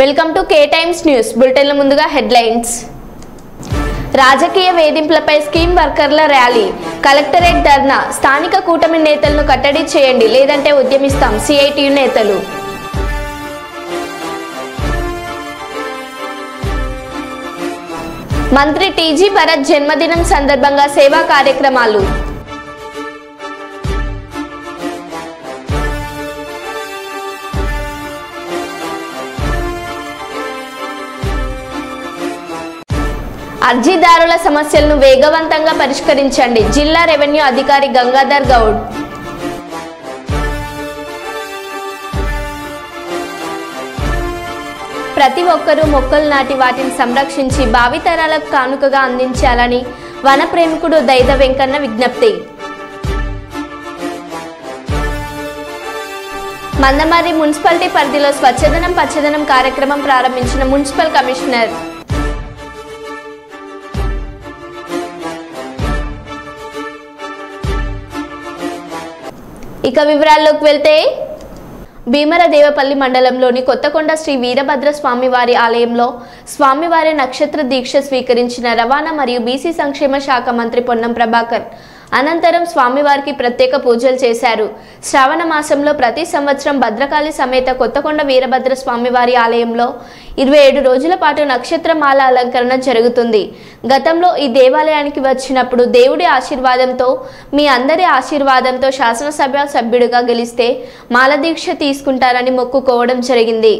Welcome to K Times news బులెటిన్ల ముందుగా headlines. రాజకీయ వేధింపులపై స్కీమ్ వర్కర్ల ర్యాలీ, కలెక్టరేట్ ధర్నా, స్థానిక కూటమి నేతలను కట్టడి చేయండి లేదంటే ఉద్యమిస్తాం సిఐటియు నేతలు. మంత్రి టీజీ భరత్ జన్మదినం సందర్భంగా సేవా కార్యక్రమాలు. అర్జీదారుల సమస్యలను వేగవంతంగా పరిష్కరించండి, జిల్లా రెవెన్యూ అధికారి గంగాధర్ గౌడ్. ప్రతి ఒక్కరూ మొక్కలు నాటి వాటిని సంరక్షించి భావితరాలకు కానుకగా అందించాలని వన ప్రేమికుడు దైద వెంకన్న విజ్ఞప్తి. మందమర్రి మున్సిపాలిటీ పరిధిలో స్వచ్ఛదనం పచ్చదనం కార్యక్రమం ప్రారంభించిన మున్సిపల్ కమిషనర్. ఇక వివరాల్లోకి వెళ్తే, భీమరదేవపల్లి మండలంలోని కొత్తకొండ శ్రీ వీరభద్ర స్వామివారి ఆలయంలో స్వామివారి నక్షత్ర దీక్ష స్వీకరించిన రవాణా మరియు బీసీ సంక్షేమ శాఖ మంత్రి పొన్నం ప్రభాకర్ అనంతరం స్వామివారికి ప్రత్యేక పూజలు చేశారు. శ్రావణ మాసంలో ప్రతి సంవత్సరం భద్రకాళి సమేత కొత్తకొండ వీరభద్ర స్వామివారి ఆలయంలో 27 రోజుల పాటు నక్షత్రమాల అలంకరణ జరుగుతుంది. గతంలో ఈ దేవాలయానికి వచ్చినప్పుడు దేవుడి ఆశీర్వాదంతో, మీ అందరి ఆశీర్వాదంతో శాసనసభ సభ్యుడిగా గెలిస్తే మాల దీక్ష తీసుకుంటారని మొక్కుకోవడం జరిగింది.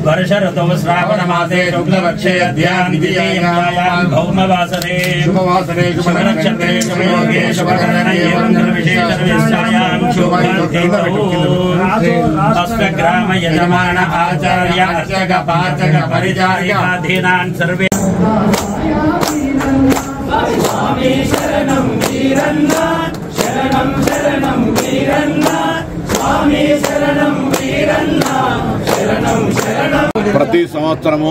वर्ष ऋतु श्रावण मासे शुक्लपक्षे अध्यायां भौमवासरे शुभवासरे शुभनक्षत्रे शुभयोगे शुभकरणे विशेषविष्टायां शुभग्राम यजमान आचार्य अर्चक पाचक परिचारिकाधीनान् सर्वे. स्वामी शरणं वीरन्नाथ शरणं शरणं वीरन्नाथ स्वामी शरणं वीरन्नाथ. ప్రతి సంవత్సరము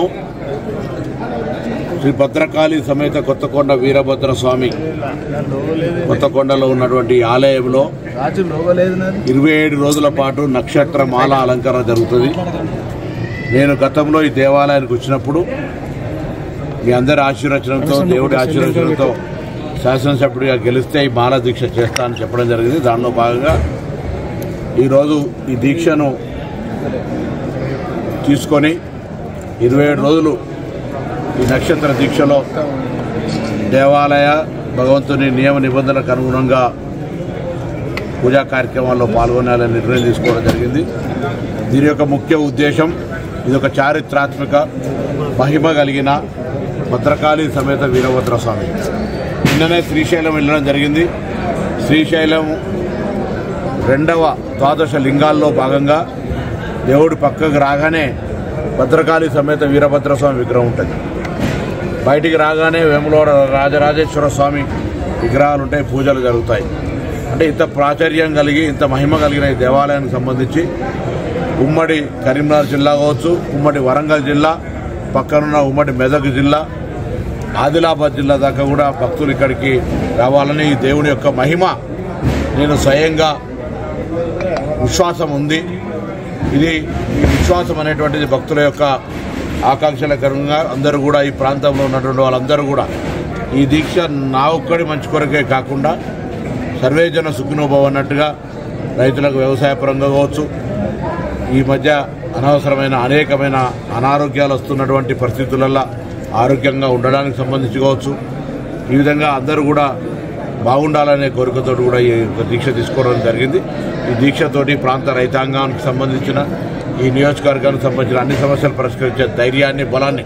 శ్రీ భద్రకాళి సమేత కొత్తకొండ వీరభద్ర స్వామి కొత్తకొండలో ఉన్నటువంటి ఆలయంలో 27 రోజుల పాటు నక్షత్ర మాల అలంకరణ జరుగుతుంది. నేను గతంలో ఈ దేవాలయానికి వచ్చినప్పుడు మీ అందరి ఆశీర్వచనంతో, దేవుడి ఆశీర్వచనంతో శాసనసభ్యుడిగా గెలిస్తే ఈ మాల దీక్ష చేస్తానని చెప్పడం జరిగింది. దానిలో భాగంగా ఈరోజు ఈ దీక్షను తీసుకొని 27 రోజులు ఈ నక్షత్ర దీక్షలో దేవాలయ భగవంతుని నియమ నిబంధనలకు అనుగుణంగా పూజా కార్యక్రమాల్లో పాల్గొనాలని నిర్ణయం తీసుకోవడం జరిగింది. దీని యొక్క ముఖ్య ఉద్దేశం, ఇది ఒక చారిత్రాత్మక మహిమ కలిగిన భద్రకాళి సమేత వీరభద్ర స్వామి. నిన్ననే శ్రీశైలం వెళ్ళడం జరిగింది. శ్రీశైలం 2వ ద్వాదశ లింగాల్లో భాగంగా దేవుడు పక్కకు రాగానే భద్రకాళి సమేత వీరభద్ర స్వామి విగ్రహం ఉంటుంది. బయటికి రాగానే వేములవాడ రాజరాజేశ్వర స్వామి విగ్రహాలు ఉంటాయి, పూజలు జరుగుతాయి. అంటే ఇంత ప్రాచుర్యం కలిగి, ఇంత మహిమ కలిగిన ఈ దేవాలయానికి సంబంధించి ఉమ్మడి కరీంనగర్ జిల్లా కావచ్చు, ఉమ్మడి వరంగల్ జిల్లా, పక్కనున్న ఉమ్మడి మెదక్ జిల్లా, ఆదిలాబాద్ జిల్లా దాకా కూడా భక్తులు ఇక్కడికి రావాలని ఈ దేవుని యొక్క మహిమ నేను స్వయంగా విశ్వాసం ఉంది. ఇది ఈ విశ్వాసం అనేటువంటిది భక్తుల యొక్క ఆకాంక్షల కరంగా అందరూ కూడా, ఈ ప్రాంతంలో ఉన్నటువంటి వాళ్ళందరూ కూడా ఈ దీక్ష నా ఒక్కడి మంచి కొరకే కాకుండా సర్వేజన సుఖినోభవ అన్నట్టుగా రైతులకు వ్యవసాయపరంగా కావచ్చు, ఈ మధ్య అనవసరమైన అనేకమైన అనారోగ్యాలు వస్తున్నటువంటి పరిస్థితులలో ఆరోగ్యంగా ఉండడానికి సంబంధించి కావచ్చు, ఈ విధంగా అందరూ కూడా బాగుండాలనే కోరికతో కూడా ఈ దీక్ష తీసుకోవడం జరిగింది. ఈ దీక్షతోటి ప్రాంత రైతాంగానికి సంబంధించిన, ఈ నియోజకవర్గానికి సంబంధించిన అన్ని సమస్యలు పరిష్కరించే ధైర్యాన్ని, బలాన్ని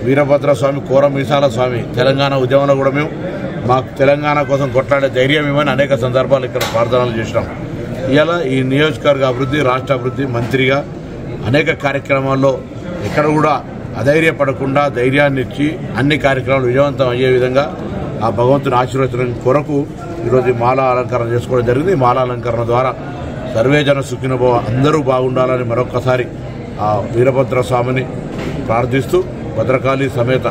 వీరభద్ర స్వామి, కోరమీసాల స్వామి తెలంగాణ ఉద్యమంలో కూడా మేము మాకు తెలంగాణ కోసం కొట్లాడే ధైర్యం ఇవ్వని అనేక సందర్భాలు ఇక్కడ ప్రార్థనలు చేసినాం. ఇవాళ ఈ నియోజకవర్గ అభివృద్ధి, రాష్ట్ర అభివృద్ధి మంత్రిగా అనేక కార్యక్రమాల్లో ఎక్కడ కూడా అధైర్యపడకుండా ధైర్యాన్ని ఇచ్చి అన్ని కార్యక్రమాలు విజయవంతం అయ్యే విధంగా ఆ భగవంతుని ఆశీర్వచనం కొరకు ఈరోజు ఈ మాలా అలంకరణ చేసుకోవడం జరిగింది. ఈ మాలా అలంకరణ ద్వారా సర్వేజన సుఖినభవ అందరూ బాగుండాలని మరొక్కసారి ఆ వీరభద్ర స్వామిని ప్రార్థిస్తూ భద్రకాళి సమేత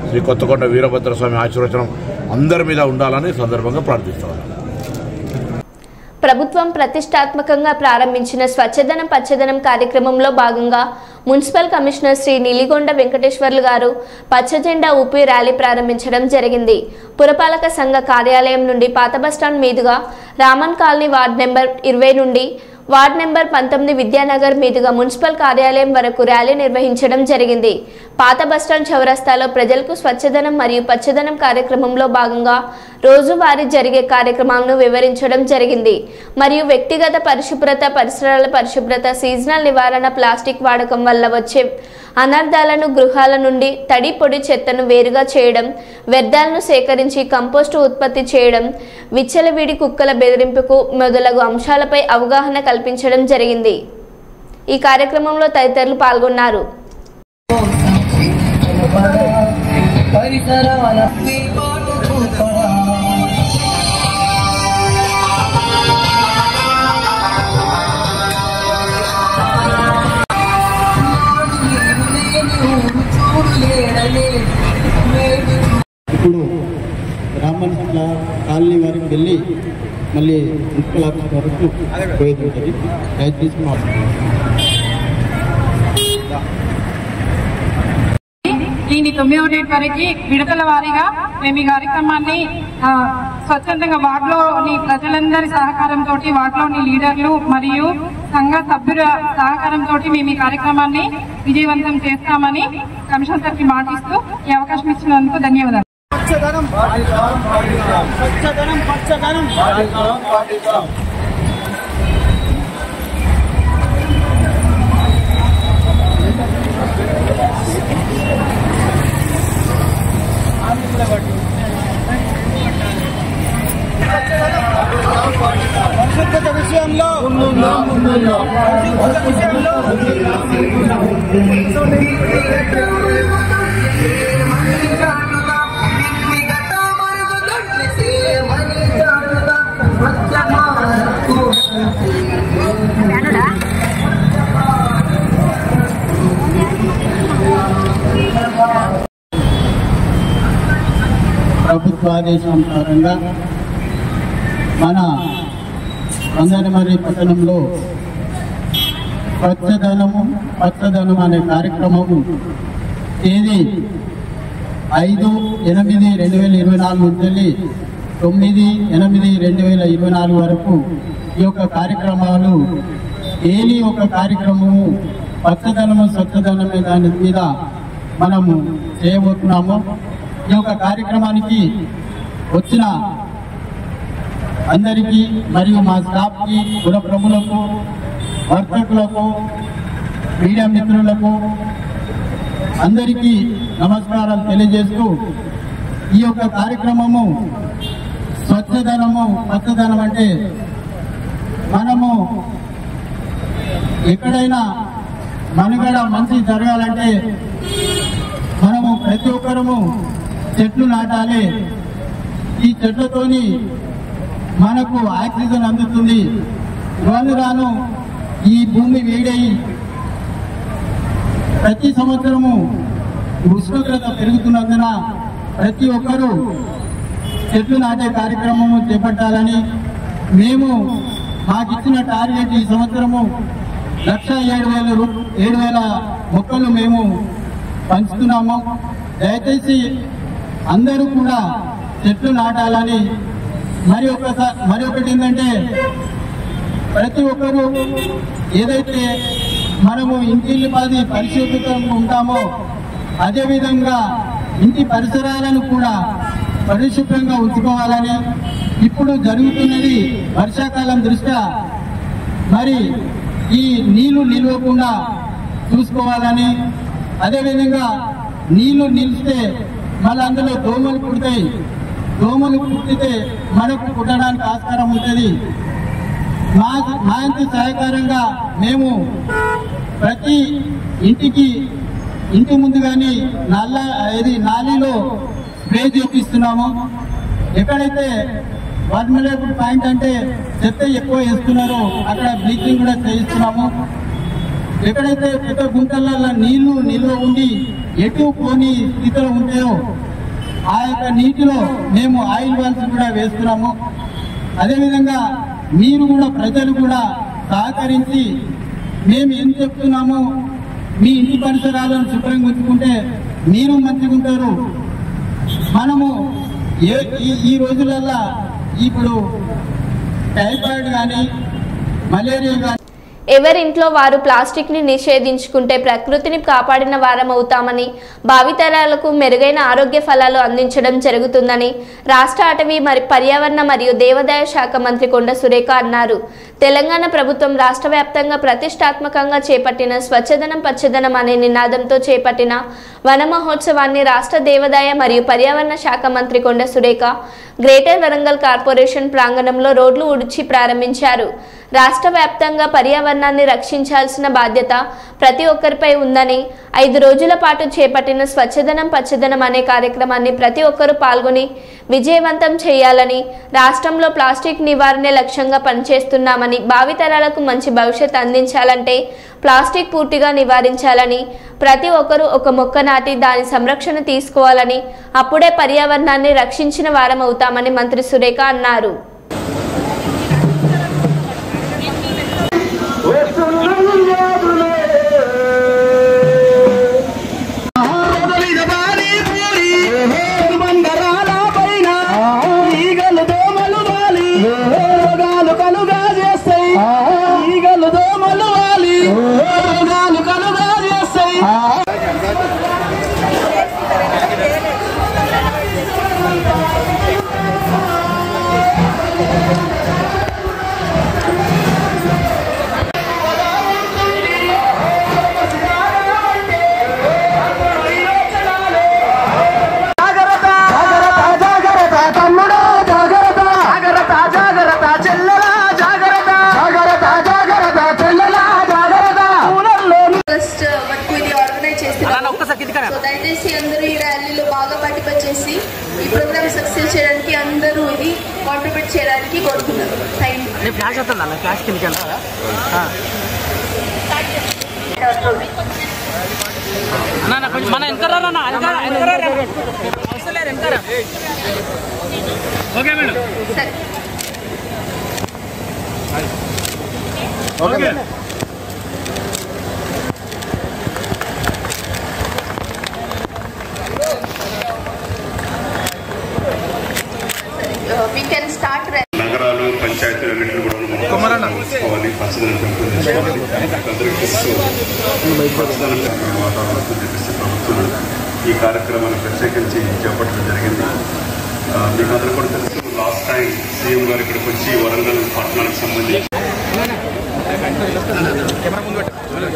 శ్రీ కొత్తకొండ వీరభద్ర స్వామి ఆశీర్వచనం అందరి మీద ఉండాలని సందర్భంగా ప్రార్థిస్తున్నాను. ప్రభుత్వం ప్రతిష్టాత్మకంగా ప్రారంభించిన స్వచ్ఛదనం పచ్చదనం కార్యక్రమంలో భాగంగా మున్సిపల్ కమిషనర్ శ్రీ నీలిగొండ వెంకటేశ్వర్లు గారు పచ్చజెండా ఊపి ర్యాలీ ప్రారంభించడం జరిగింది. పురపాలక సంఘ కార్యాలయం నుండి పాత బస్టాండ్ మీదుగా రామన్ కాలనీ వార్డ్ నెంబర్ 20 నుండి వార్డ్ నెంబర్ 19 విద్యానగర్ మీదుగా మున్సిపల్ కార్యాలయం వరకు ర్యాలీ నిర్వహించడం జరిగింది. పాత బస్టాండ్ చౌరస్తాలో ప్రజలకు స్వచ్ఛదనం మరియు పచ్చదనం కార్యక్రమంలో భాగంగా రోజువారీ జరిగే కార్యక్రమాలను వివరించడం జరిగింది. మరియు వ్యక్తిగత పరిశుభ్రత, పరిసరాల పరిశుభ్రత, సీజనల్ నివారణ, ప్లాస్టిక్ వాడకం వల్ల వచ్చే అనర్థాలను, గృహాల నుండి తడి పొడి చెత్తను వేరుగా చేయడం, వ్యర్థాలను సేకరించి కంపోస్టు ఉత్పత్తి చేయడం, విచ్చలవిడి కుక్కల బెదిరింపుకు మొదలగు అంశాలపై అవగాహన కల్పించడం జరిగింది. ఈ కార్యక్రమంలో తదితరులు పాల్గొన్నారు. ఇప్పుడు రామన్ కాలనీ వరకు వెళ్ళి మళ్ళీ మున్సిపల్ ఆఫీస్ వరకు పోయేది ఉంటుంది. దయచేసి దీని 9వ డేట్ వరకు విడతల వారీగా మేము ఈ కార్యక్రమాన్ని స్వచ్ఛందంగా వార్డులోని ప్రజలందరి సహకారంతో, వార్డులోని లీడర్లు మరియు సంఘ సభ్యుల సహకారంతో మేము ఈ కార్యక్రమాన్ని విజయవంతం చేస్తామని కమిషన్ సార్కి మాటిస్తూ ఈ అవకాశం ఇచ్చినందుకు ధన్యవాదాలు. విషయంలో ప్రభుత్వాదేశం ప్రకారంగా మన వందనమర్రి పట్టణంలో స్వచ్ఛదనము పచ్చదనం అనే కార్యక్రమము తేదీ 5/8/2024 నుంచి 9/8/2024 వరకు ఈ యొక్క కార్యక్రమాలు డైలీ ఒక కార్యక్రమము పచ్చదనము స్వచ్ఛదనమే దాని మీద మనము చేయబోతున్నాము. ఈ యొక్క కార్యక్రమానికి వచ్చిన అందరికీ మరియు మా స్టాఫ్కి, పుర ప్రములకు, వర్తకులకు, మీడియా మిత్రులకు అందరికీ నమస్కారాలు తెలియజేస్తూ ఈ యొక్క కార్యక్రమము స్వచ్ఛదనము పచ్చదనం అంటే మనము ఎక్కడైనా మనుగడ మంచి జరగాలంటే మనము ప్రతి ఒక్కరము చెట్లు నాటాలి. ఈ చెట్లతోని మనకు ఆక్సిజన్ అందుతుంది. రాను రాను ఈ భూమి వేడయి ప్రతి సంవత్సరము ఉష్ణోగ్రత పెరుగుతున్నందున ప్రతి ఒక్కరూ చెట్లు నాటే కార్యక్రమము చేపట్టాలని మేము మాకిచ్చిన టార్గెట్ ఈ సంవత్సరము 1,07,000 మొక్కలు మేము పంచుతున్నాము. దయచేసి అందరూ కూడా చెట్లు నాటాలని. మరొకటి ఏంటంటే ప్రతి ఒక్కరూ ఏదైతే మనము ఇంటిల్లి పాది పరిశుభ్రంగా ఉంటామో అదేవిధంగా ఇంటి పరిసరాలను కూడా పరిశుభ్రంగా ఉంచుకోవాలని. ఇప్పుడు జరుగుతున్నది వర్షాకాలం దృష్ట్యా మరి ఈ నీళ్లు నిలవకుండా చూసుకోవాలని. అదేవిధంగా నీళ్లు నిలిస్తే మళ్ళీ అందులో దోమలు పుడతాయి. దోమలు పుట్టితే మనకు పుట్టడానికి ఆస్కారం ఉంటుంది. మా ఇంటి సహకారంగా మేము ప్రతి ఇంటి ముందు కానీ నాలీలో స్ప్రే చేపిస్తున్నాము. ఎక్కడైతే వల్నరబుల్ పాయింట్ అంటే చెత్త ఎక్కువ వేస్తున్నారో అక్కడ బ్లీచింగ్ కూడా చేయిస్తున్నాము. ఎక్కడైతే పెద్ద గుంటలలో నీళ్లు నిల్వ ఉండి ఎటు పోని స్థితిలో ఉంటాయో ఆ యొక్క నీటిలో మేము ఆయిల్ వాల్స్ కూడా వేస్తున్నాము. అదేవిధంగా మీరు కూడా ప్రజలు కూడా సహకరించి మేము ఏం చెప్తున్నామో మీ ఇంటి పరిసరాలను శుభ్రంగా ఉంచుకుంటే మీరు మంచిగా ఉంటారు. మనము ఈ రోజులల్లో ఇప్పుడు టైఫాయిడ్ కానీ మలేరియా కానీ ఎవరింట్లో వారు ప్లాస్టిక్ ని నిషేధించుకుంటే ప్రకృతిని కాపాడిన వారం అవుతామని, భావితరాలకు మెరుగైన ఆరోగ్య ఫలాలు అందించడం జరుగుతుందని రాష్ట్ర అటవీ పర్యావరణ మరియు దేవాదాయ శాఖ మంత్రి కొండ సురేఖ అన్నారు. తెలంగాణ ప్రభుత్వం రాష్ట్ర వ్యాప్తంగా ప్రతిష్టాత్మకంగా చేపట్టిన స్వచ్ఛదనం పచ్చదనం అనే నినాదంతో చేపట్టిన వన మహోత్సవాన్ని రాష్ట్ర దేవాదాయ మరియు పర్యావరణ శాఖ మంత్రి కొండ సురేఖ గ్రేటర్ వరంగల్ కార్పొరేషన్ ప్రాంగణంలో రోడ్లు ఉడిచి ప్రారంభించారు. రాష్ట్ర వ్యాప్తంగా పర్యావరణాన్ని రక్షించాల్సిన బాధ్యత ప్రతి ఒక్కరిపై ఉందని, 5 రోజుల పాటు చేపట్టిన స్వచ్ఛదనం పచ్చదనం అనే కార్యక్రమాన్ని ప్రతి ఒక్కరూ పాల్గొని విజయవంతం చేయాలని, రాష్ట్రంలో ప్లాస్టిక్ నివారణే లక్ష్యంగా పనిచేస్తున్నామని, భావితరాలకు మంచి భవిష్యత్ అందించాలంటే ప్లాస్టిక్ పూర్తిగా నివారించాలని, ప్రతి ఒక్కరూ ఒక మొక్క నాటి దాని సంరక్షణ తీసుకోవాలని, అప్పుడే పర్యావరణాన్ని రక్షించిన వారం అవుతామని మంత్రి సురేఖ అన్నారు. దయచేసి అందరూ ఈ ర్యాలీలో బాగా పార్టిసిపేట్ చేసి ఈ ప్రోగ్రామ్ సక్సెస్ చేయడానికి అందరూ ఇది కాంట్రిబ్యూట్ చేయడానికి కోరుతున్నారు. నగరాలు పంచాయతీలన్నింటినీ కూడా తీసుకోవాలి, పచ్చదనం పెంపొందించుకోవాలి. అందరికీ పచ్చదనం వాతావరణం చెప్పేసి ప్రభుత్వం ఈ కార్యక్రమాన్ని ప్రత్యేకించి చేపట్టడం జరిగింది. మీకు అందరూ కూడా తెలుసు, లాస్ట్ టైం సీఎం గారు ఇక్కడికి వచ్చి వరంగల్ పట్టణానికి సంబంధించి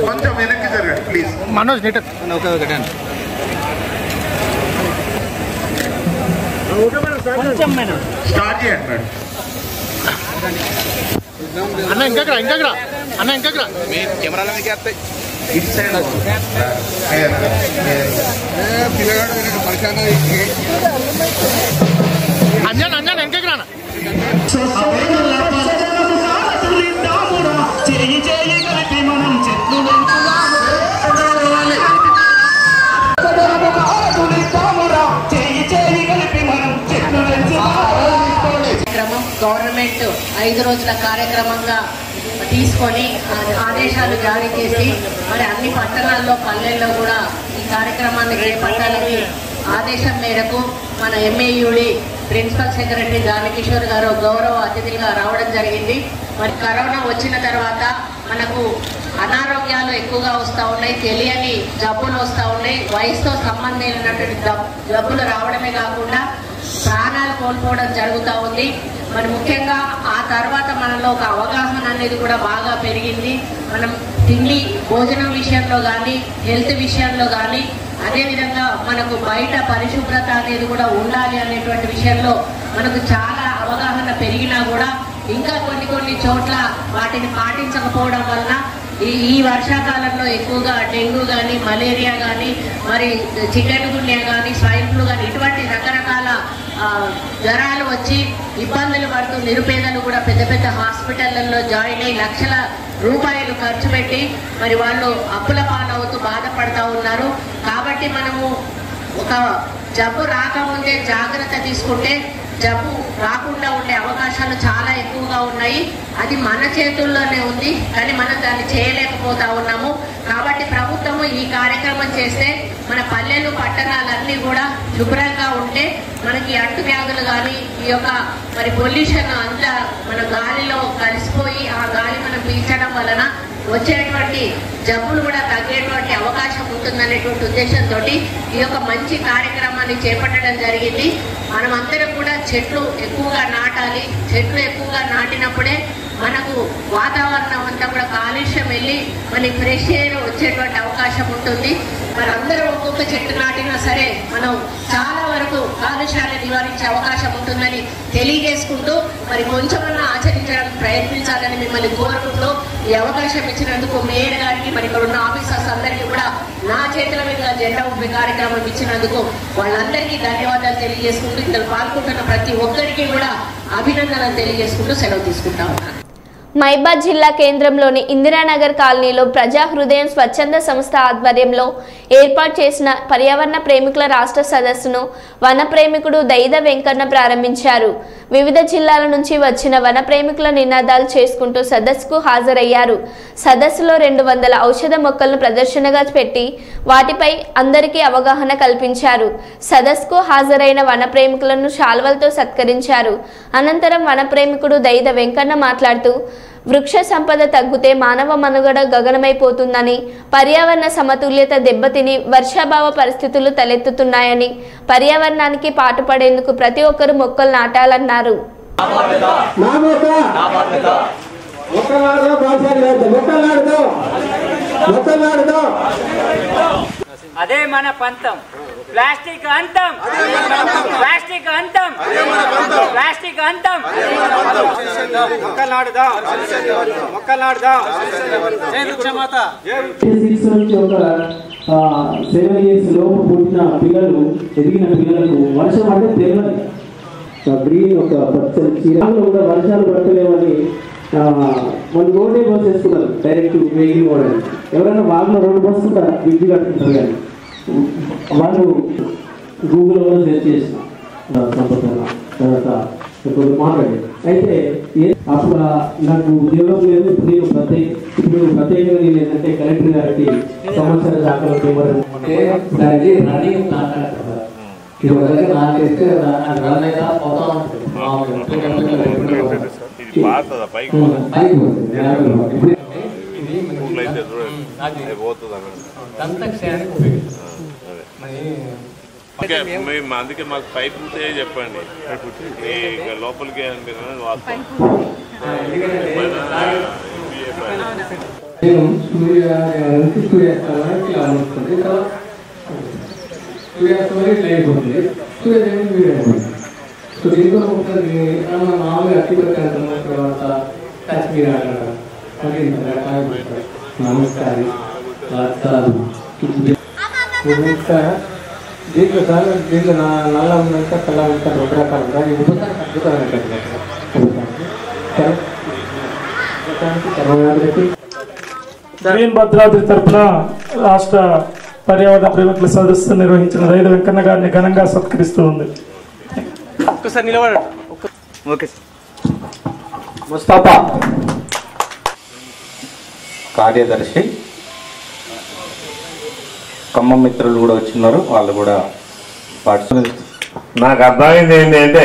కొంచెం వెనక్కి జరగండి ప్లీజ్. మనోజ్ స్టార్ట్ చేయండి మేడం. అన్న ఇంకా అన్న ఇంకా కెమెరాలో మీకు వస్తాయి. ఇటు సైడ్ పిల్లగాడు పరిశాన అంజన్ ఇంకా రానా గవర్నమెంట్ 5 రోజుల కార్యక్రమంగా తీసుకొని ఆదేశాలు జారీ చేసి మరి అన్ని పట్టణాల్లో పల్లెల్లో కూడా ఈ కార్యక్రమాన్ని చేపట్టాలని ఆదేశం మేరకు మన ఎంఏయుడి ప్రిన్సిపల్ సెక్రటరీ దానకిషోర్ గారు గౌరవ అతిథిగా రావడం జరిగింది. మరి కరోనా వచ్చిన తర్వాత మనకు అనారోగ్యాలు ఎక్కువగా వస్తూ ఉన్నాయి, తెలియని జబ్బులు వస్తూ ఉన్నాయి. వయసుతో సంబంధించినటువంటి జబ్బులు రావడమే కాకుండా ప్రాణాలు కోల్పోవడం జరుగుతూ ఉంది. మరి ముఖ్యంగా ఆ తర్వాత మనలో ఒక అవగాహన అనేది కూడా బాగా పెరిగింది. మనం తిండి భోజనం విషయంలో కానీ, హెల్త్ విషయంలో కానీ, అదేవిధంగా మనకు బయట పరిశుభ్రత అనేది కూడా ఉండాలి అనేటువంటి విషయంలో మనకు చాలా అవగాహన పెరిగినా కూడా ఇంకా కొన్ని చోట్ల వాటిని పాటించకపోవడం వలన ఈ వర్షాకాలంలో ఎక్కువగా డెంగ్యూ కానీ, మలేరియా కానీ, మరి చికెన్ గున్యా కానీ, స్వైన్ ఫ్లూ కానీ ఇటువంటి రకరకాల జ్వరాలు వచ్చి ఇబ్బందులు పడుతూ నిరుపేదలు కూడా పెద్ద పెద్ద హాస్పిటళ్లలో జాయిన్ అయ్యి లక్షల రూపాయలు ఖర్చు పెట్టి మరి వాళ్ళు అప్పుల పాలవుతూ బాధపడతా ఉన్నారు. కాబట్టి మనము ఒక జబ్బు రాకముందే జాగ్రత్త తీసుకుంటే జబ్బు రాకుండా ఉండే అవకాశాలు చాలా ఎక్కువగా ఉన్నాయి. అది మన చేతుల్లోనే ఉంది, కానీ మనం దాన్ని చేయలేకపోతా ఉన్నాము. కాబట్టి ప్రభుత్వము ఈ కార్యక్రమం చేస్తే మన పల్లెలు పట్టణాలన్నీ కూడా శుభ్రంగా ఉంటే మనకి అంటు వ్యాధులు కానీ ఈ యొక్క మరి పొల్యూషన్ అంతా మన గాలిలో కలిసిపోయి ఆ గాలి మనం పీల్చడం వలన వచ్చేటువంటి జబ్బులు కూడా తగ్గేటువంటి అవకాశం ఉంటుందనేటువంటి ఉద్దేశంతో ఈ యొక్క మంచి కార్యక్రమాన్ని చేపట్టడం జరిగింది. మనమందరం కూడా చెట్లు ఎక్కువగా నాటాలి. చెట్లు ఎక్కువగా నాటినప్పుడే మనకు వాతావరణం అంతా కూడా కాలుష్యం వెళ్ళి మనకి ఫ్రెష్ ఎయిర్ వచ్చేటువంటి అవకాశం ఉంటుంది. మరి అందరూ ఒక్కొక్క చెట్టు నాటినా సరే మనం చాలా వరకు కాలుష్యాన్ని నివారించే అవకాశం ఉంటుందని తెలియజేసుకుంటూ మరి కొంచెమన్నా ఆచరించడానికి ప్రయత్నించాలని మిమ్మల్ని కోరుకుంటూ ఈ అవకాశం ఇచ్చినందుకు మేయర్ గారికి మరి ఇక్కడ ఉన్న ఆఫీసర్స్ అందరికీ కూడా నా చేతుల మీద జెండా ఊపి కార్యక్రమం ఇచ్చినందుకు వాళ్ళందరికీ ధన్యవాదాలు తెలియజేసుకుంటూ ఇందులో పాల్గొంటున్న ప్రతి ఒక్కరికి కూడా అభినందనలు తెలియజేసుకుంటూ సెలవు తీసుకుంటా ఉన్నాను. మైబాద్ జిల్లా కేంద్రంలోని ఇందిరానగర్ కాలనీలో ప్రజా హృదయం స్వచ్ఛంద సంస్థ ఆధ్వర్యంలో ఏర్పాటు చేసిన పర్యావరణ ప్రేమికుల రాష్ట్ర సదస్సును వన ప్రేమికుడు దైద వెంకన్న ప్రారంభించారు. వివిధ జిల్లాల నుంచి వచ్చిన వన ప్రేమికుల నినాదాలు చేసుకుంటూ సదస్సుకు హాజరయ్యారు. సదస్సులో 200 ఔషధ మొక్కలను ప్రదర్శనగా పెట్టి వాటిపై అందరికీ అవగాహన కల్పించారు. సదస్సుకు హాజరైన వన ప్రేమికులను శాల్వలతో సత్కరించారు. అనంతరం వన ప్రేమికుడు దైద వెంకన్న మాట్లాడుతూ వృక్ష సంపద తగ్గితే మానవ మనుగడ గగనమైపోతుందని, పర్యావరణ సమతుల్యత దెబ్బతిని వర్షాభావ పరిస్థితులు తలెత్తుతున్నాయని, పర్యావరణానికి పాటుపడేందుకు ప్రతి ఒక్కరూ మొక్కలు నాటాలన్నారు. అదే మన పంతం. ప్లాస్టిక్ అంతం, ప్లాస్టిక్ అంతం, ప్లాస్టిక్ అంతం. మొక్కలాడుదాం, మొక్కలాడుదాం. జై వృక్షమాత. 7 years లోపు పుట్టిన పిల్లలు, ఎదిగిన పిల్లలకు వర్షం అంటే తెలియదు. గ్రీన్ ఒక పచ్చని చీరలో కూడా వర్షాలు పడతలేవని వాళ్ళు రోడ్డే బస్ వేసుకున్నారు. డైరెక్ట్ వెహికల్ కూడా ఎవరైనా వాళ్ళలో రోడ్డు బస్సుకుంటారు, బిడ్డు కట్టుకుంటారు. కానీ వాళ్ళు గూగుల్లో కూడా సెర్చ్ చేసిన తర్వాత మాట్లాడి అయితే అప్పుడు నాకు ఉద్యోగం లేదు. ఇప్పుడు ప్రత్యేకంగా నేను ఏంటంటే కలెక్టర్ గారికి సంవత్సర శాఖలో దానికి రన్నింగ్ మాట్లాడుతున్నారు. నాకేస్తే రన్ అయితే పోతా ఉంటుంది. అందుకే మాకు పైప్ ఉంటే చెప్పండి, లోపలికి లేకపోతుంది. సో దీంతో మామూలుగా అట్టి పెట్టాను. తర్వాత కాశ్మీర్ నమస్కారం దీంట్లో సార్ దీంట్లో నల్ల ఉందంటే తెల్ల ఉంటా 2 రకాలు ఉంటాయి. నవీన్ భద్రాద్రి తరఫున రాష్ట్ర పర్యావరణ ప్రేమికుల సదస్సు నిర్వహించిన దైద వెంకన్న గారిని ఘనంగా సత్కరిస్తూ ఉంది. ఒక్కసారి నిలబడండి. ఓకే. ముస్తాఫా కార్యదర్శి, ఖమ్మం మిత్రులు కూడా వచ్చినారు, వాళ్ళు కూడా పార్టిసిపేట్. నాకు అర్థమైంది ఏంటంటే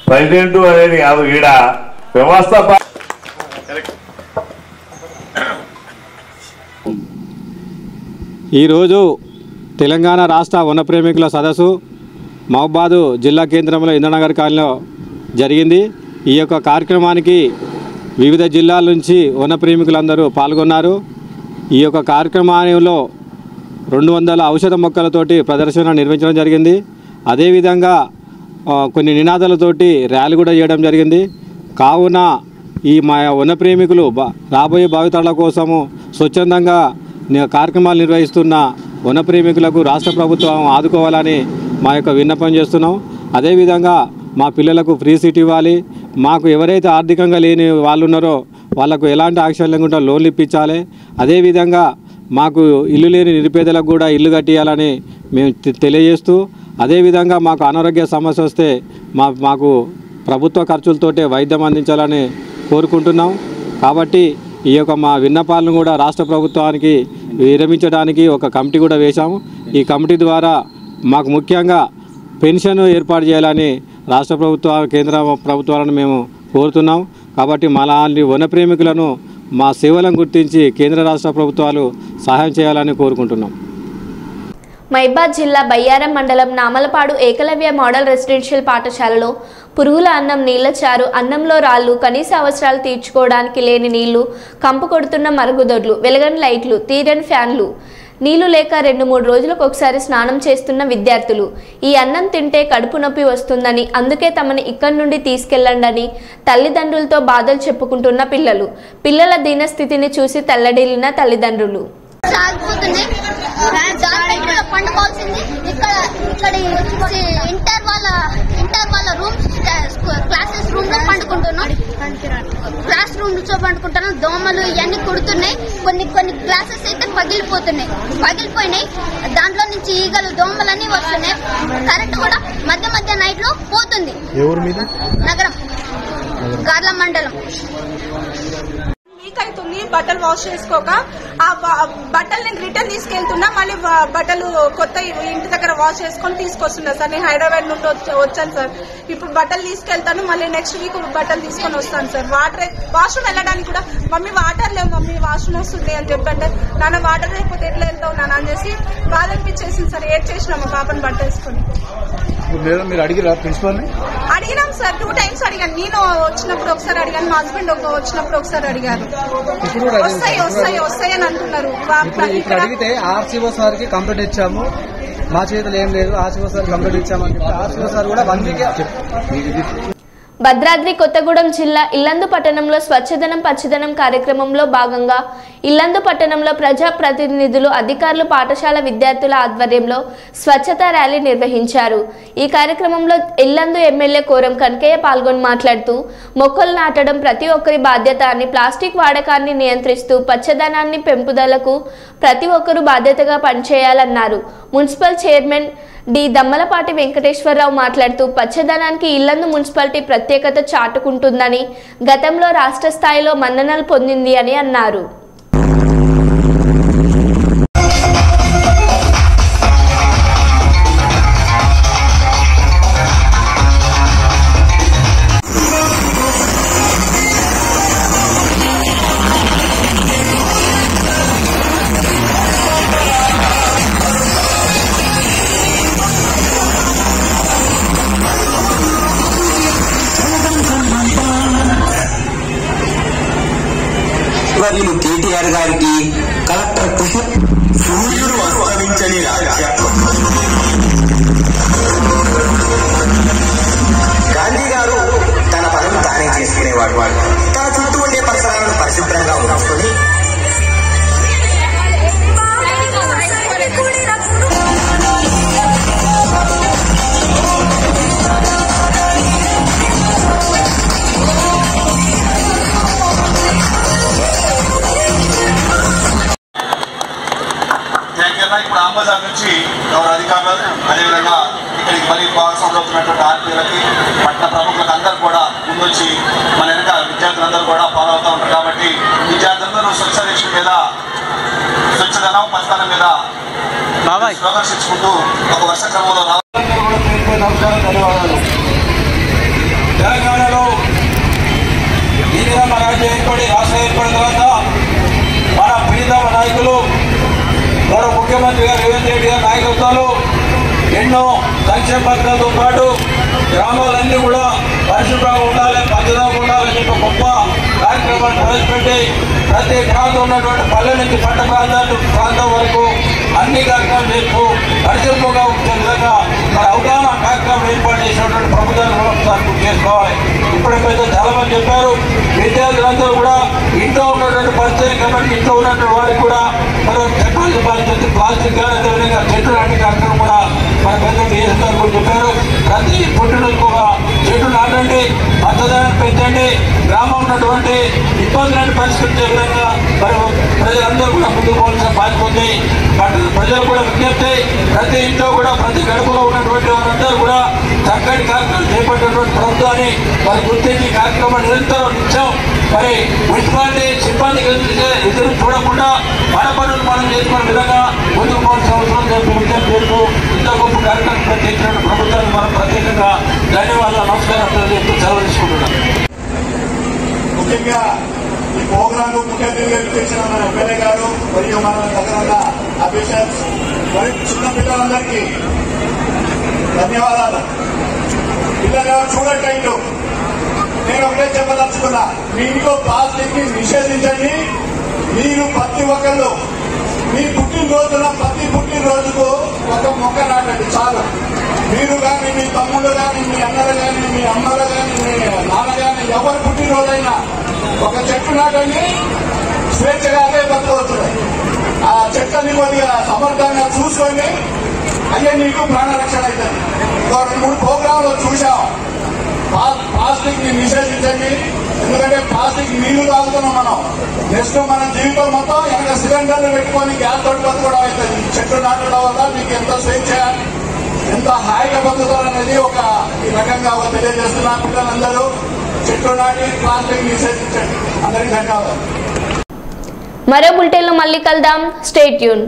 ప్రెసిడెంట్ అనేది కాదు, ఈడ వ్యవస్థ. ఈరోజు తెలంగాణ రాష్ట్ర వన ప్రేమికుల సదస్సు మహబాద్ జిల్లా కేంద్రంలో ఇంద్రనగర్ కాలనీలో జరిగింది. ఈ యొక్క కార్యక్రమానికి వివిధ జిల్లాల నుంచి వన ప్రేమికులందరూ పాల్గొన్నారు. ఈ యొక్క కార్యక్రమంలో 200 ఔషధ మొక్కలతోటి ప్రదర్శన నిర్వహించడం జరిగింది. అదేవిధంగా కొన్ని నినాదాలతోటి ర్యాలీ కూడా చేయడం జరిగింది. కావున ఈ మా వన ప్రేమికులు రాబోయే భావితరాల కోసము స్వచ్ఛందంగా కార్యక్రమాలు నిర్వహిస్తున్న వన ప్రేమికులకు రాష్ట్ర ప్రభుత్వం ఆదుకోవాలని మా యొక్క విన్నపం చేస్తున్నాం. అదేవిధంగా మా పిల్లలకు ఫ్రీ సీట్ ఇవ్వాలి. మాకు ఎవరైతే ఆర్థికంగా లేని వాళ్ళు ఉన్నారో వాళ్ళకు ఎలాంటి ఆక్షన్ లేకుండా లోన్లు ఇప్పించాలి. అదేవిధంగా మాకు ఇల్లు లేని నిరుపేదలకు కూడా ఇల్లు కట్టియాలని మేము తెలియజేస్తూ, అదేవిధంగా మాకు అనారోగ్య సమస్య వస్తే మాకు ప్రభుత్వ ఖర్చులతోటే వైద్యం అందించాలని కోరుకుంటున్నాం. కాబట్టి ఈ యొక్క మా విన్నపాలను కూడా రాష్ట్ర ప్రభుత్వానికి విరమించడానికి ఒక కమిటీ కూడా వేశాము. ఈ కమిటీ ద్వారా మాకు ముఖ్యంగా పెన్షన్ ఏర్పాటు చేయాలని రాష్ట్ర ప్రభుత్వ కేంద్ర ప్రభుత్వాలను మేము కోరుతున్నాం. కాబట్టి మాలాంటి వన ప్రేమికులను మా సేవలను గుర్తించి కేంద్ర రాష్ట్ర ప్రభుత్వాలు సహాయం చేయాలని కోరుకుంటున్నాం. మైబాద్ జిల్లా బయ్యారం మండలం నామలపాడు ఏకలవ్య మోడల్ రెసిడెన్షియల్ పాఠశాలలో పురుగుల అన్నం, నీళ్ల చారు, అన్నంలో రాళ్లు, కనీస అవసరాలు తీర్చుకోవడానికి లేని నీళ్లు, కంపు కొడుతున్న మరుగుదొడ్లు, వెలగని లైట్లు, తీరని ఫ్యాన్లు, నీళ్లు లేక 2-3 రోజులకు ఒకసారి స్నానం చేస్తున్న విద్యార్థులు. ఈ అన్నం తింటే కడుపు నొప్పి వస్తుందని, అందుకే తమని ఇక్కడి నుండి తీసుకెళ్లండని తల్లిదండ్రులతో బాధలు చెప్పుకుంటున్న పిల్లలు. పిల్లల దీనస్థితిని చూసి తల్లడిల్లిన తల్లిదండ్రులు. పండుకోవాల్సింది ఇక్కడ ఇంటర్ వాళ్ళ రూమ్ క్లాసెస్ రూమ్ లో పండుకుంటున్నాం. క్లాస్ రూమ్ లో పండుకుంటున్నాం. దోమలు ఇవన్నీ కుడుతున్నాయి. కొన్ని క్లాసెస్ అయితే పగిలిపోయినాయి. దాంట్లో నుంచి ఈగలు, దోమలన్నీ వస్తున్నాయి. కరెంట్ కూడా మధ్య నైట్ లో పోతుంది. నగరం గార్ల మండలం. అవుతుంది బట్టలు వాష్ చేసుకోక ఆ బట్టలు నేను రిటర్న్ తీసుకెళ్తున్నా. మళ్ళీ బట్టలు కొత్త ఇంటి దగ్గర వాష్ చేసుకొని తీసుకొస్తున్నా సార్. నేను హైదరాబాద్ నుండి వచ్చాను సార్. ఇప్పుడు బట్టలు తీసుకెళ్తాను. మళ్ళీ నెక్స్ట్ వీక్ బట్టలు తీసుకొని వస్తాను సార్. వాష్రూమ్ వెళ్ళడానికి కూడా మమ్మీ వాటర్ లేవు, మమ్మీ వాష్రూమ్ వస్తుంది అని చెప్పంటే, నాన్న వాటర్ లేకపోతే ఎట్లా వెళ్తావు నాన్న అని చేసి బాధ అనిపించేసింది సార్. ఏడ్ చేసినా మా పాపని బట్ట వేసుకొని. మీరు అడిగిరా ప్రిన్సిపల్ ని? అడిగినాం సార్. 2 times అడిగాను. నేను వచ్చినప్పుడు ఒకసారి అడిగాను, మా హస్బెండ్ వచ్చినప్పుడు ఒకసారి అడిగారు. వస్తాయి అని అంటున్నారు. ఇప్పుడు అడిగితే ఆర్సీఓ సార్ కి కంప్లైంట్ ఇచ్చాము, మా చేతులు ఏం లేదు, ఆర్సీఓ సార్ కంప్లైంట్ ఇచ్చామని చెప్తే ఆర్సీఓ సార్ కూడా 1 week భద్రాద్రి కొత్తగూడెం జిల్లా ఇల్లందు పట్టణంలో స్వచ్ఛదనం పచ్చదనం కార్యక్రమంలో భాగంగా ఇల్లందు పట్టణంలో ప్రజాప్రతినిధులు, అధికారులు, పాఠశాల విద్యార్థుల ఆధ్వర్యంలో స్వచ్ఛతా ర్యాలీ నిర్వహించారు. ఈ కార్యక్రమంలో ఇల్లందు ఎమ్మెల్యే కోరం కనకయ్య పాల్గొని మాట్లాడుతూ, మొక్కలు నాటడం ప్రతి ఒక్కరి బాధ్యత అని, ప్లాస్టిక్ వాడకాన్ని నియంత్రిస్తూ పచ్చదనాన్ని పెంపుదలకు ప్రతి ఒక్కరూ బాధ్యతగా పనిచేయాలన్నారు. Municipal chairman D Dammalapati Venkateswararao మాట్లాడుతూ, పచ్చదనానికి ఇల్లందు మున్సిపాలిటీ ప్రత్యేకత చాటుకుంటుందని, గతంలో రాష్ట్ర స్థాయిలో మన్ననలు పొందింది అని అన్నారు. వర్యులు కేటీఆర్ గారికి కలెక్టర్ సూర్యుడు అస్తమించని రాజ్యం. గాంధీ గారు తన పనులు తానే చేసుకునేవాడు. తన చుట్టూ ఉండే పరిసరాలను పరిశుభ్రంగా ఉంచుకొని ఇప్పుడు ఆంబజార్ నుంచి గౌరవ అధికారులు, అదేవిధంగా ఇక్కడికి మరీ భాగస్వాములు అవుతున్నటువంటి ఆర్పీలకి, పట్టణ ప్రముఖులకు అందరూ కూడా ముందొచ్చి మన వెనక విద్యార్థులందరూ కూడా ఫాలో అవుతూ ఉంటారు. కాబట్టి విద్యార్థులందరూ స్వచ్ఛ రక్షణ మీద, స్వచ్ఛదనం పచ్చదనం మీద ప్రదర్శించుకుంటూ ఒక వర్ష క్రమంలో ధన్యవాదాలు. తెలంగాణలో ఈ విధంగా రాష్ట్రం ఏర్పడిన తర్వాత మన ప్రియతమ నాయకులు గౌరవ ముఖ్యమంత్రి గారు రేవంత్ రెడ్డి గారి నాయకత్వంలో ఎన్నో సంక్షేమ పథకాలతో పాటు గ్రామాలన్నీ కూడా పరిశుభ్రంగా ఉండాలి, పచ్చదనంగా ఉండాలని చెప్పి గొప్ప కార్యక్రమాన్ని ప్రవేశపెట్టి ప్రతి ప్రాంతం ఉన్నటువంటి పల్లె నుంచి పట్ట ప్రాంతం వరకు అన్ని కార్యక్రమాలు చేస్తూ పరిశుభ్రంగా ఉంచే విధంగా అవగాహన కార్యక్రమం ఏర్పాటు చేసినటువంటి ప్రభుత్వాన్ని కూడా ఒకసారి గుర్తు చేసుకోవాలి. ఇప్పటికైతే చాలా మంది చెప్పారు. విద్యార్థులందరూ కూడా ఇంట్లో ఉన్నటువంటి పరిస్థితి కాబట్టి ఇంట్లో ఉన్నటువంటి వారికి కూడా మనం టెక్నాలజీ పరిస్థితి ప్లాస్టిక్ కానీ అదేవిధంగా చెట్లు నాటి కార్యక్రమం కూడా మన పెద్దలు చేస్తారు కూడా చెప్పారు. ప్రతి పుట్టినరోజు కూడా చెట్లు నాటండి, మతదాన్ని పెంచండి, గ్రామం ఉన్నటువంటి ఇబ్బందులను పరిష్కరించే విధంగా మరి ప్రజలందరూ కూడా ముందుకు పోవాల్సిన బాధ్యత ఉంది. ప్రజలు కూడా విజ్ఞప్తి, ప్రతి ఇంట్లో కూడా ప్రతి గడపలో ఉన్నటువంటి వారందరూ కూడా చక్కటి కార్యక్రమాలు చేపట్టినటువంటి ప్రభుత్వాన్ని మరి గుర్తించి కార్యక్రమాలు నిరంతరం నిత్యం మరి మున్సిపాలిటీ సిబ్బంది ఎదురు చూడకుండా మన పనులు మనం చేసుకునే విధంగా ముందుకు పోవాల్సిన అవసరం విజ్ఞప్తి చేస్తూ ఇంత గొప్ప కార్యక్రమం చేసిన ప్రభుత్వానికి మనం ప్రత్యేకంగా ధన్యవాదాలు, నమస్కారం చెప్తూ సెలవు తీసుకుంటున్నాం. ముఖ్యంగా ఈ ప్రోగ్రామ్ ముఖ్య అతిథిగా చేసిన మన ఎమ్మెల్యే గారు మరియు మన దగ్గర ఉన్న అఫీషియల్స్ మరియు చిన్న పిల్లలందరికీ ధన్యవాదాలు. పిల్లలు చూడటైండు, నేను ఒకటే చెప్పదలుచుకున్నా, మీ ఇంట్లో ప్లాస్టిక్ ని నిషేధించండి. మీరు ప్రతి ఒక్కళ్ళు మీ పుట్టినరోజున ప్రతి పుట్టినరోజుకు ఒక మొక్క నాటండి చాలు. మీరు కానీ, మీ తమ్ముడు కానీ, మీ అన్నలు కానీ, మీ అమ్మలు కానీ, మీ నాన్న కానీ, ఎవరు పుట్టినరోజైనా ఒక చెట్టు నాటండి. స్వేచ్ఛగా అదే బతకవుతుంది. ఆ చెట్లని కొద్దిగా సమర్థంగా చూసుకోండి, అయ్యే మీకు ప్రాణరక్షణ అవుతుంది. 2-3 ప్రోగ్రాంలు చూసాం. ప్లాస్టిక్ ని నిషేధించండి, ఎందుకంటే ప్లాస్టిక్ నీళ్లు తాగుతున్నాం మనం. నెక్స్ట్ మన జీవితం మొత్తం వెనక సిలిండర్లు పెట్టుకొని గ్యాస్ తోటి బతుకోవడం అవుతుంది. చెట్లు నాటడం వల్ల మీకు ఎంత స్వేచ్ఛ, ఎంత హాయిగా బతుకుతారనేది ఒక ఈ రకంగా ఒక తెలియజేస్తున్నా. పిల్లలందరూ చెట్లు నాటి ప్లాస్టిక్ నిషేధించండి. అందరికీ ధన్యవాదాలు. మరో బులెటిన్లో మళ్ళీ కలుద్దాం. Stay tune.